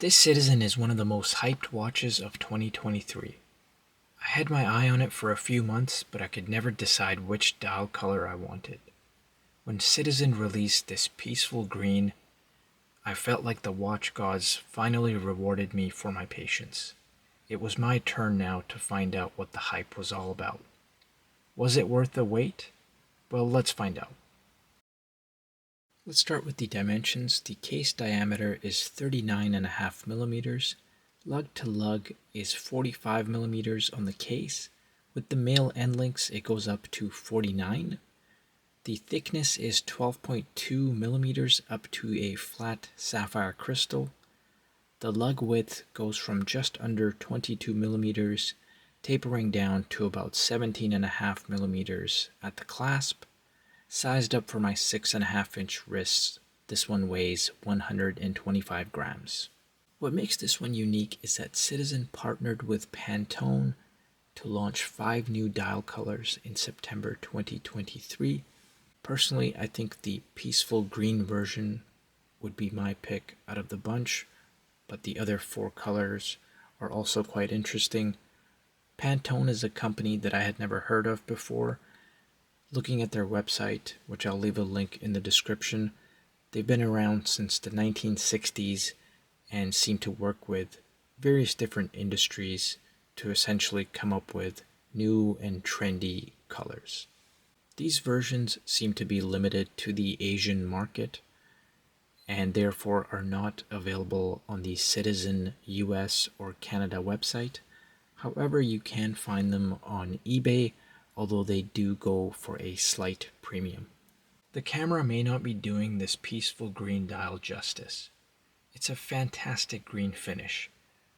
This Citizen is one of the most hyped watches of 2023. I had my eye on it for a few months, but I could never decide which dial color I wanted. When Citizen released this peaceful green, I felt like the watch gods finally rewarded me for my patience. It was my turn now to find out what the hype was all about. Was it worth the wait? Well, let's find out. Let's start with the dimensions. The case diameter is 39.5 millimeters. Lug to lug is 45 millimeters on the case. With the male end links, it goes up to 49. The thickness is 12.2 millimeters up to a flat sapphire crystal. The lug width goes from just under 22 millimeters, tapering down to about 17.5 millimeters at the clasp. Sized up for my 6.5-inch wrists, this one weighs 125 grams. What makes this one unique is that Citizen partnered with Pantone to launch 5 new dial colors in September 2023. Personally, I think the peaceful green version would be my pick out of the bunch, but the other 4 colors are also quite interesting. Pantone is a company that I had never heard of before. Looking at their website, which I'll leave a link in the description, they've been around since the 1960s and seem to work with various different industries to essentially come up with new and trendy colors. These versions seem to be limited to the Asian market and therefore are not available on the Citizen US or Canada website. However, you can find them on eBay, although they do go for a slight premium. The camera may not be doing this peaceful green dial justice. It's a fantastic green finish,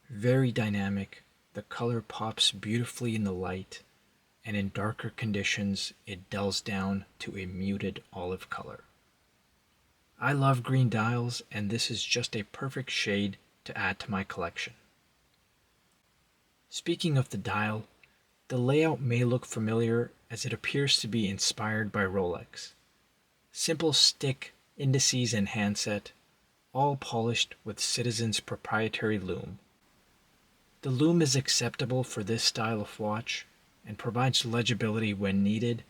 very dynamic, the color pops beautifully in the light, and in darker conditions it dulls down to a muted olive color. I love green dials, and this is just a perfect shade to add to my collection. Speaking of the dial, the layout may look familiar as it appears to be inspired by Rolex. Simple stick, indices, and handset, all polished with Citizen's proprietary lume. The lume is acceptable for this style of watch and provides legibility when needed.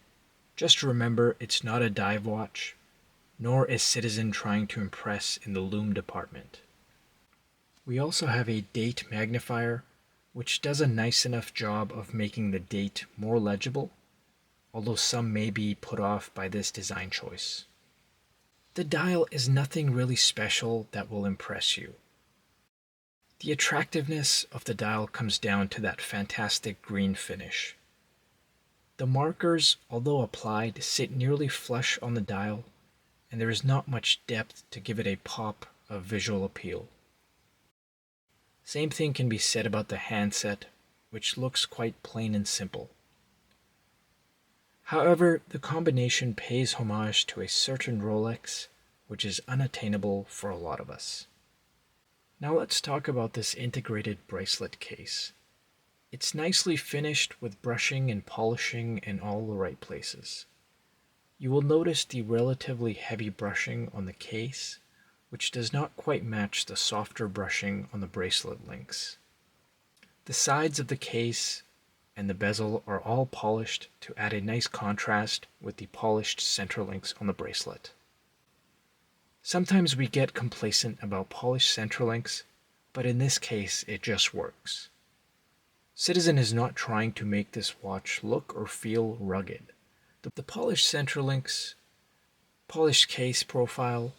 Just remember it's not a dive watch, nor is Citizen trying to impress in the lume department. We also have a date magnifier, which does a nice enough job of making the date more legible, although some may be put off by this design choice. The dial is nothing really special that will impress you. The attractiveness of the dial comes down to that fantastic green finish. The markers, although applied, sit nearly flush on the dial, and there is not much depth to give it a pop of visual appeal. Same thing can be said about the handset, which looks quite plain and simple. However, the combination pays homage to a certain Rolex, which is unattainable for a lot of us. Now let's talk about this integrated bracelet case. It's nicely finished with brushing and polishing in all the right places. You will notice the relatively heavy brushing on the case, which does not quite match the softer brushing on the bracelet links. The sides of the case and the bezel are all polished to add a nice contrast with the polished center links on the bracelet. Sometimes we get complacent about polished center links, but in this case it just works. Citizen is not trying to make this watch look or feel rugged. The polished center links, polished case profile,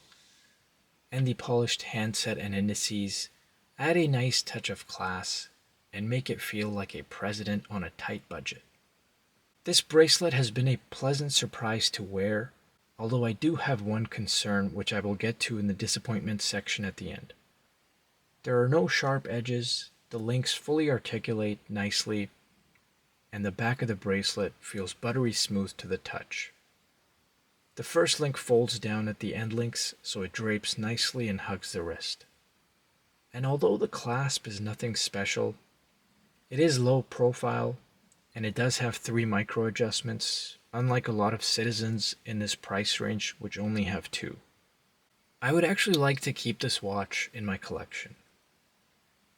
and the polished handset and indices add a nice touch of class and make it feel like a president on a tight budget. This bracelet has been a pleasant surprise to wear, although I do have one concern which I will get to in the disappointment section at the end. There are no sharp edges, the links fully articulate nicely, and the back of the bracelet feels buttery smooth to the touch. The first link folds down at the end links so it drapes nicely and hugs the wrist. And although the clasp is nothing special, it is low profile and it does have 3 micro adjustments, unlike a lot of Citizens in this price range which only have 2. I would actually like to keep this watch in my collection.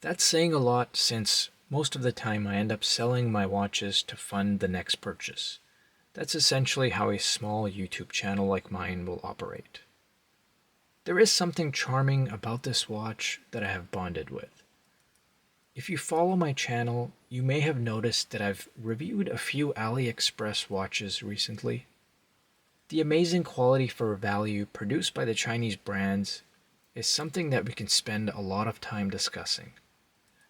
That's saying a lot since most of the time I end up selling my watches to fund the next purchase. That's essentially how a small YouTube channel like mine will operate. There is something charming about this watch that I have bonded with. If you follow my channel, you may have noticed that I've reviewed a few AliExpress watches recently. The amazing quality for value produced by the Chinese brands is something that we can spend a lot of time discussing.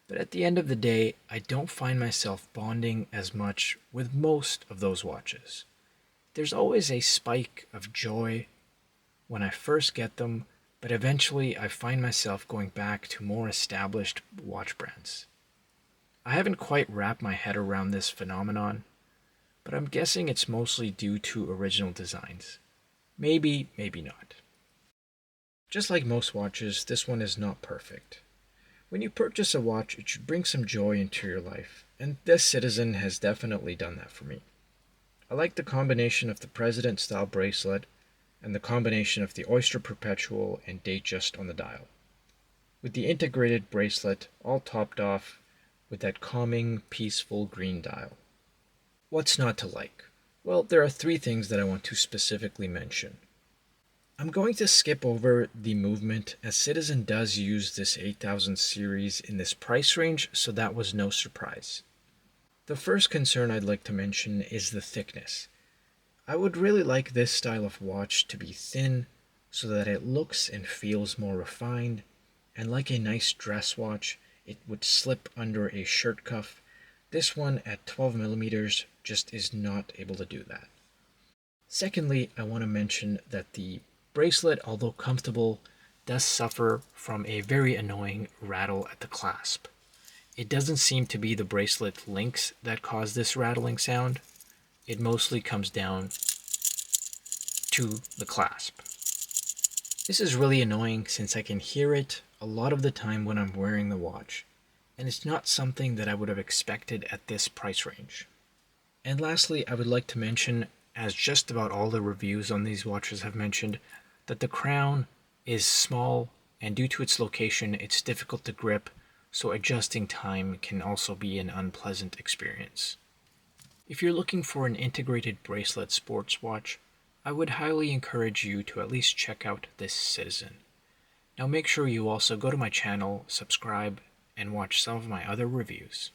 But at the end of the day, I don't find myself bonding as much with most of those watches. There's always a spike of joy when I first get them, but eventually I find myself going back to more established watch brands. I haven't quite wrapped my head around this phenomenon, but I'm guessing it's mostly due to original designs. Maybe, maybe not. Just like most watches, this one is not perfect. When you purchase a watch, it should bring some joy into your life, and this Citizen has definitely done that for me. I like the combination of the President style bracelet and the combination of the Oyster Perpetual and Datejust on the dial, with the integrated bracelet all topped off with that calming, peaceful green dial. What's not to like? Well, there are three things that I want to specifically mention. I'm going to skip over the movement as Citizen does use this 8000 series in this price range, so that was no surprise. The first concern I'd like to mention is the thickness. I would really like this style of watch to be thin so that it looks and feels more refined, and like a nice dress watch, it would slip under a shirt cuff. This one at 12mm just is not able to do that. Secondly, I want to mention that the bracelet, although comfortable, does suffer from a very annoying rattle at the clasp. It doesn't seem to be the bracelet links that cause this rattling sound. It mostly comes down to the clasp. This is really annoying since I can hear it a lot of the time when I'm wearing the watch, and it's not something that I would have expected at this price range. And lastly, I would like to mention, as just about all the reviews on these watches have mentioned, that the crown is small, and due to its location, it's difficult to grip, so adjusting time can also be an unpleasant experience. If you're looking for an integrated bracelet sports watch, I would highly encourage you to at least check out this Citizen. Now make sure you also go to my channel, subscribe, and watch some of my other reviews.